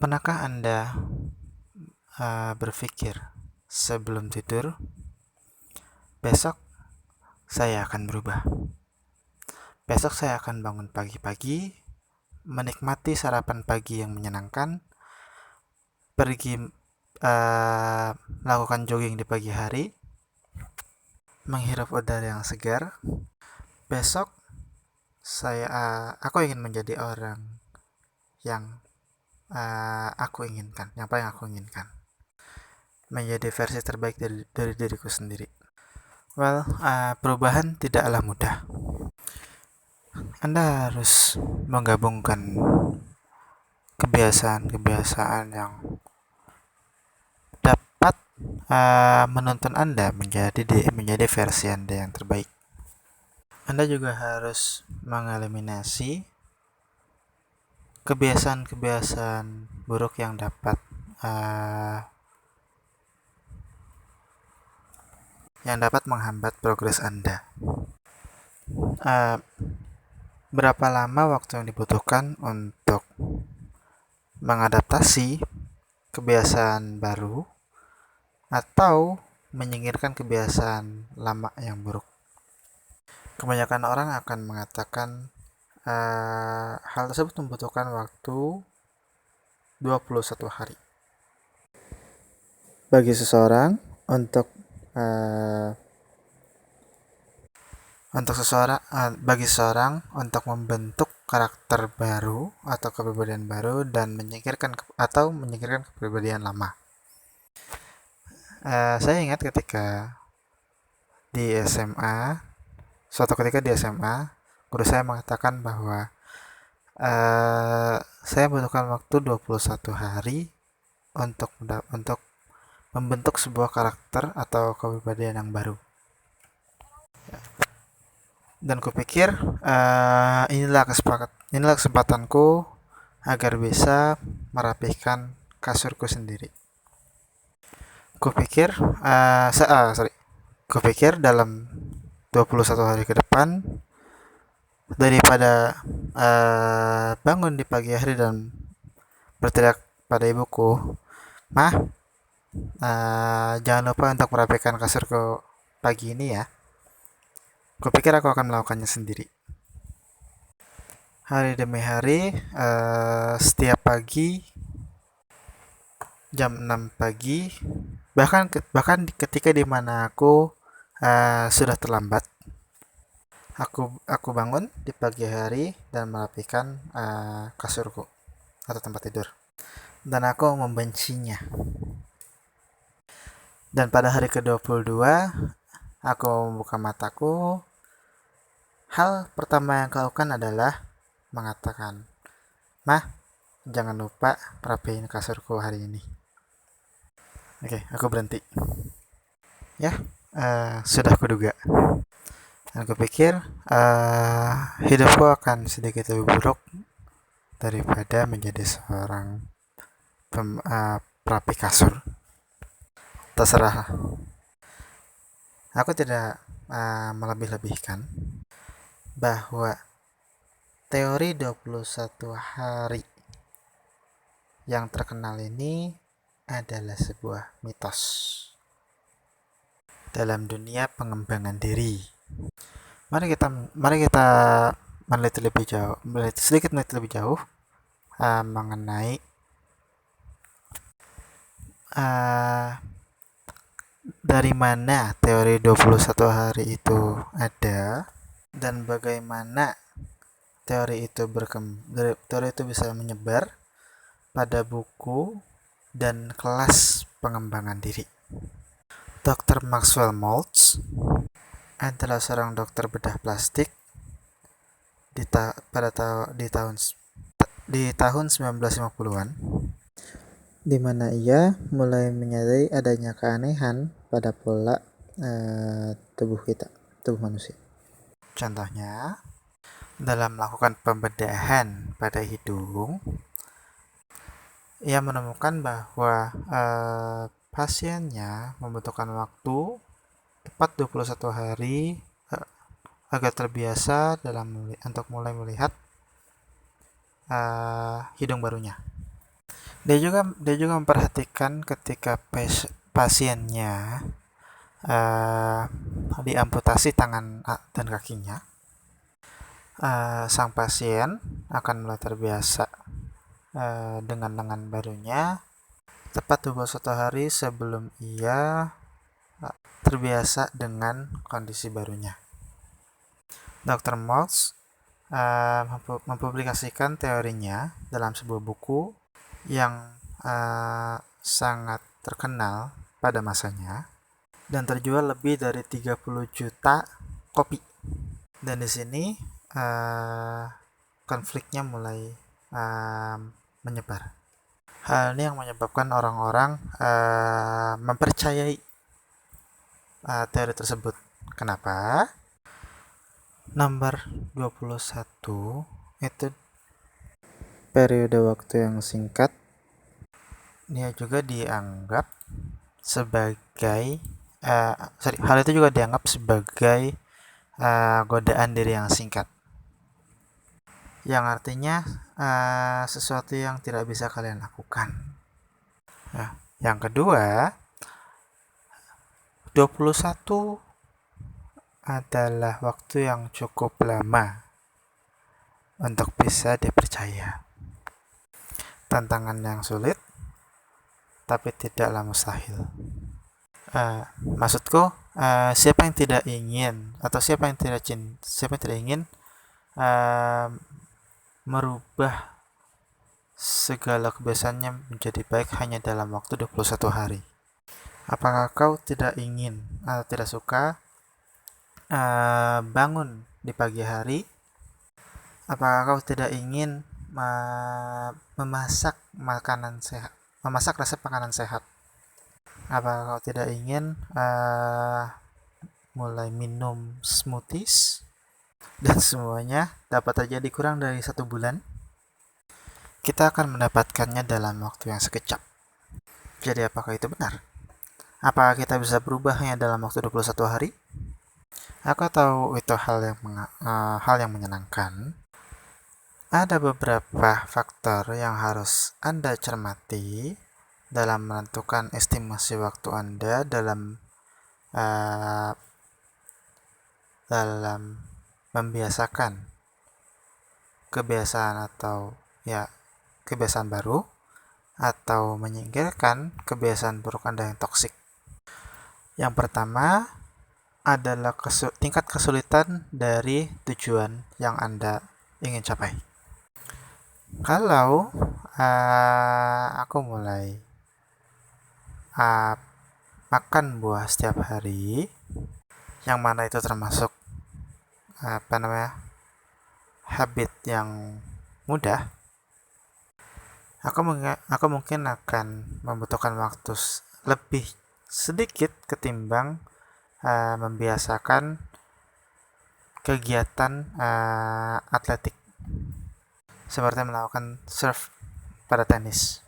Pernahkah Anda berpikir sebelum tidur, besok saya akan berubah. Besok saya akan bangun pagi-pagi, menikmati sarapan pagi yang menyenangkan, pergi melakukan jogging di pagi hari, menghirup udara yang segar. Besok aku ingin menjadi orang yang yang paling aku inginkan, menjadi versi terbaik dari diriku sendiri. Perubahan tidaklah mudah. Anda harus menggabungkan kebiasaan-kebiasaan yang dapat menuntun Anda menjadi versi Anda yang terbaik. Anda juga harus mengeliminasi kebiasaan-kebiasaan buruk yang dapat menghambat progres Anda. Berapa lama waktu yang dibutuhkan untuk mengadaptasi kebiasaan baru atau menyingkirkan kebiasaan lama yang buruk? Kebanyakan orang akan mengatakan hal tersebut membutuhkan waktu 21 hari. Bagi seseorang untuk membentuk karakter baru atau kepribadian baru dan menyingkirkan kepribadian lama. Saya ingat suatu ketika di SMA, guru saya mengatakan bahwa saya membutuhkan waktu 21 hari untuk membentuk sebuah karakter atau kepribadian yang baru. Dan kupikir inilah kesempatanku agar bisa merapihkan kasurku sendiri. Kupikir dalam 21 hari ke depan, daripada bangun di pagi hari dan berteriak pada ibuku, "Mah, jangan lupa untuk merapikan kasurku pagi ini ya." Kupikir aku akan melakukannya sendiri. Hari demi hari, setiap pagi jam 6 pagi, bahkan ketika dimana aku sudah terlambat, aku bangun di pagi hari dan merapikan kasurku atau tempat tidur, dan aku membencinya. Dan pada hari ke-22, aku membuka mataku. Hal pertama yang aku lakukan adalah mengatakan, "Mah, jangan lupa rapiin kasurku hari ini." Oke, aku berhenti. Ya, sudah kuduga. Dan aku pikir hidupku akan sedikit lebih buruk daripada menjadi seorang perapi kasur. Terserah. Aku tidak melebih-lebihkan bahwa teori 21 hari yang terkenal ini adalah sebuah mitos dalam dunia pengembangan diri. Mari kita sedikit meneliti lebih jauh mengenai dari mana teori 21 hari itu ada dan bagaimana teori itu bisa menyebar pada buku dan kelas pengembangan diri. Dr. Maxwell Maltz adalah seorang dokter bedah plastik di tahun 1950-an, di mana ia mulai menyadari adanya keanehan pada pola tubuh manusia. Contohnya, dalam melakukan pembedahan pada hidung, ia menemukan bahwa pasiennya membutuhkan waktu tepat 21 hari agar terbiasa untuk mulai melihat hidung barunya. Dia juga memperhatikan ketika pasiennya uh, diamputasi tangan dan kakinya. Sang pasien akan mulai terbiasa dengan lengan barunya tepat 21 hari sebelum ia terbiasa dengan kondisi barunya. Dr. Maltz mempublikasikan teorinya dalam sebuah buku yang sangat terkenal pada masanya dan terjual lebih dari 30 juta kopi. Dan di sini konfliknya mulai menyebar. Hal ini yang menyebabkan orang-orang mempercayai teori tersebut. Kenapa? Nomor 21 itu periode waktu yang singkat. Dia juga dianggap sebagai hal itu juga dianggap sebagai godaan diri yang singkat, yang artinya sesuatu yang tidak bisa kalian lakukan. Nah, yang kedua, 21 adalah waktu yang cukup lama untuk bisa dipercaya. Tantangan yang sulit, tapi tidaklah mustahil. Maksudku, siapa yang tidak ingin atau siapa yang tidak ingin merubah segala kebiasaannya menjadi baik hanya dalam waktu 21 hari. Apakah kau tidak ingin atau tidak suka bangun di pagi hari? Apakah kau tidak ingin memasak resep makanan sehat? Apakah kau tidak ingin mulai minum smoothies? Dan semuanya dapat terjadi kurang dari 1 bulan. Kita akan mendapatkannya dalam waktu yang sekejap. Jadi apakah itu benar? Apakah kita bisa berubah hanya dalam waktu 21 hari? Aku tahu itu hal yang menyenangkan. Ada beberapa faktor yang harus Anda cermati dalam menentukan estimasi waktu Anda dalam membiasakan kebiasaan kebiasaan baru atau menyingkirkan kebiasaan buruk Anda yang toksik. Yang pertama adalah tingkat kesulitan dari tujuan yang Anda ingin capai. Kalau aku mulai makan buah setiap hari, yang mana itu termasuk habit yang mudah, aku mungkin akan membutuhkan waktu lebih sedikit ketimbang membiasakan kegiatan atletik seperti melakukan serve pada tenis.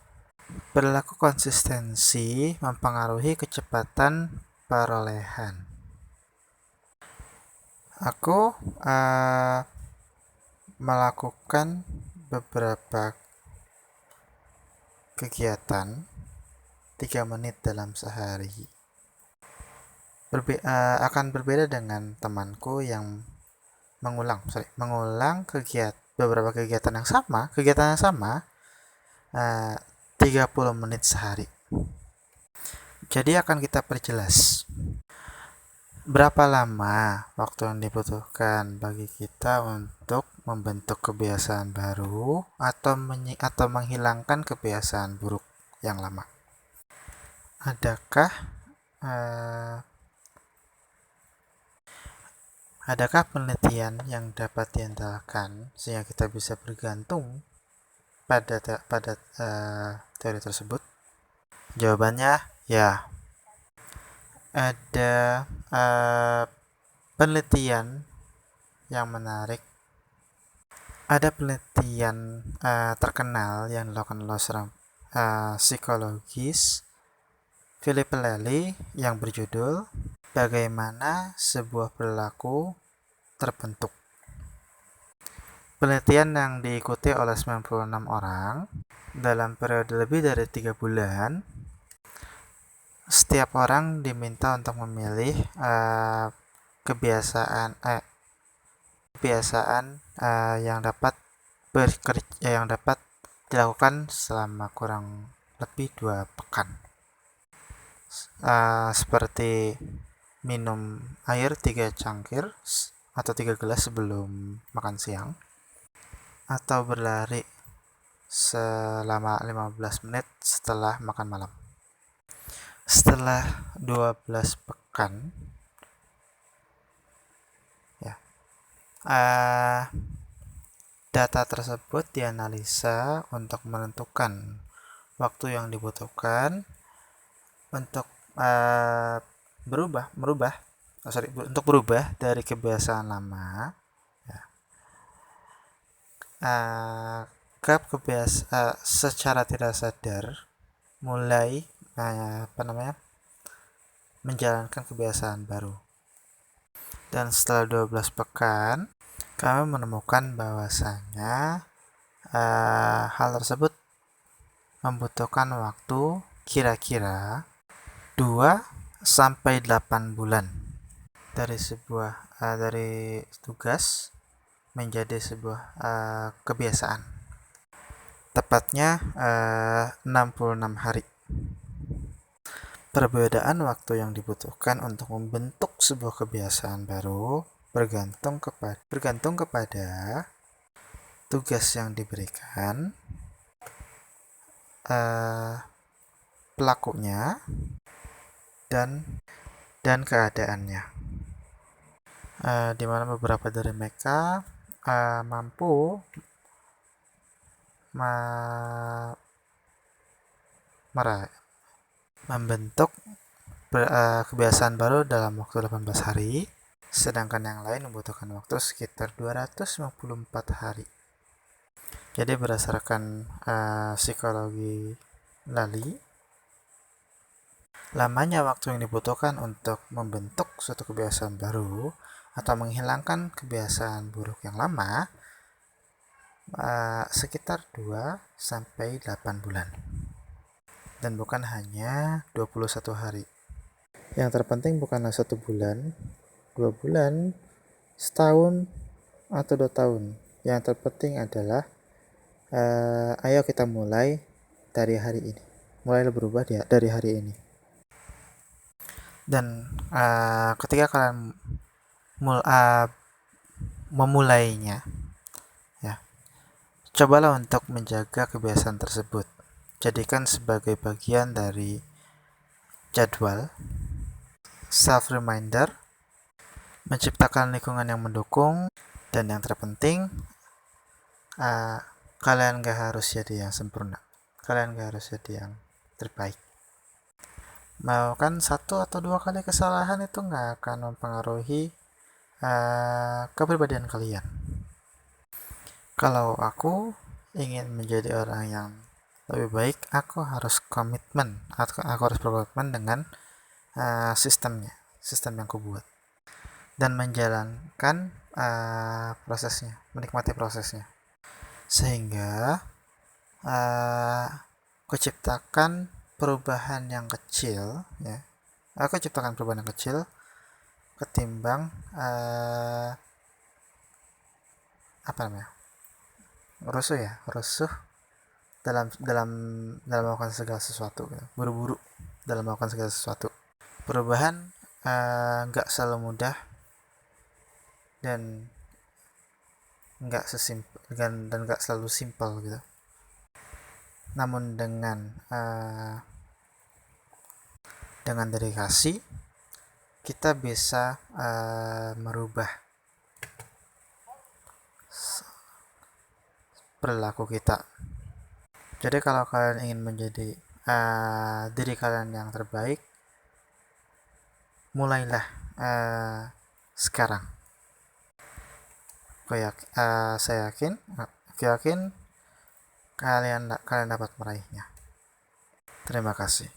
Perilaku konsistensi mempengaruhi kecepatan perolehan. Aku melakukan beberapa kegiatan 3 menit dalam sehari. Akan berbeda dengan temanku yang mengulang beberapa kegiatan yang sama 30 menit sehari. Jadi akan kita perjelas berapa lama waktu yang dibutuhkan bagi kita untuk membentuk kebiasaan baru atau menghilangkan kebiasaan buruk yang lama. Adakah penelitian yang dapat diandalkan sehingga kita bisa bergantung pada teori tersebut? Jawabannya ya. Ada penelitian yang menarik. Ada penelitian terkenal yang dilakukan oleh seorang psikologis, Philip Lally, yang berjudul Bagaimana Sebuah Perilaku Terbentuk. Penelitian yang diikuti oleh 96 orang dalam periode lebih dari 3 bulan, setiap orang diminta untuk memilih kebiasaan yang dapat dilakukan selama kurang lebih 2 pekan. Seperti minum air 3 cangkir atau 3 gelas sebelum makan siang, atau berlari selama 15 menit setelah makan malam. Setelah 12 pekan, data tersebut dianalisa untuk menentukan waktu yang dibutuhkan untuk berubah dari kebiasaan lama ke kebiasaan secara tidak sadar, mulai menjalankan kebiasaan baru. Dan setelah 12 pekan, kami menemukan bahwasanya hal tersebut membutuhkan waktu kira-kira 2-8 bulan dari tugas menjadi sebuah kebiasaan. Tepatnya 66 hari. Perbedaan waktu yang dibutuhkan untuk membentuk sebuah kebiasaan baru bergantung kepada tugas yang diberikan, pelakunya, dan keadaannya. Di mana beberapa dari mereka mampu membentuk kebiasaan baru dalam waktu 18 hari, sedangkan yang lain membutuhkan waktu sekitar 254 hari. Jadi berdasarkan psikologi Lali, lamanya waktu yang dibutuhkan untuk membentuk suatu kebiasaan baru atau menghilangkan kebiasaan buruk yang lama sekitar 2-8 bulan. Dan bukan hanya 21 hari. Yang terpenting bukanlah 1 bulan, 2 bulan, setahun, atau 2 tahun. Yang terpenting adalah ayo kita mulai dari hari ini. Mulai berubah dari hari ini. Dan ketika kalian memulainya, cobalah untuk menjaga kebiasaan tersebut. Jadikan sebagai bagian dari jadwal, self-reminder, menciptakan lingkungan yang mendukung, dan yang terpenting, kalian gak harus jadi yang sempurna. Kalian gak harus jadi yang terbaik. Melakukan 1 atau 2 kali kesalahan itu gak akan mempengaruhi kepribadian kalian. Kalau aku ingin menjadi orang yang lebih baik, aku harus komitmen. Aku harus berkomitmen dengan sistem yang aku buat, dan menjalankan prosesnya, menikmati prosesnya, sehingga aku ciptakan perubahan yang kecil, ketimbang rusuh dalam melakukan segala sesuatu, buru-buru dalam melakukan segala sesuatu. Perubahan nggak selalu mudah dan nggak selalu simpel gitu. Namun dengan dedikasi, kita bisa merubah perilaku kita. Jadi kalau kalian ingin menjadi diri kalian yang terbaik, mulailah sekarang. Saya yakin kalian dapat meraihnya. Terima kasih.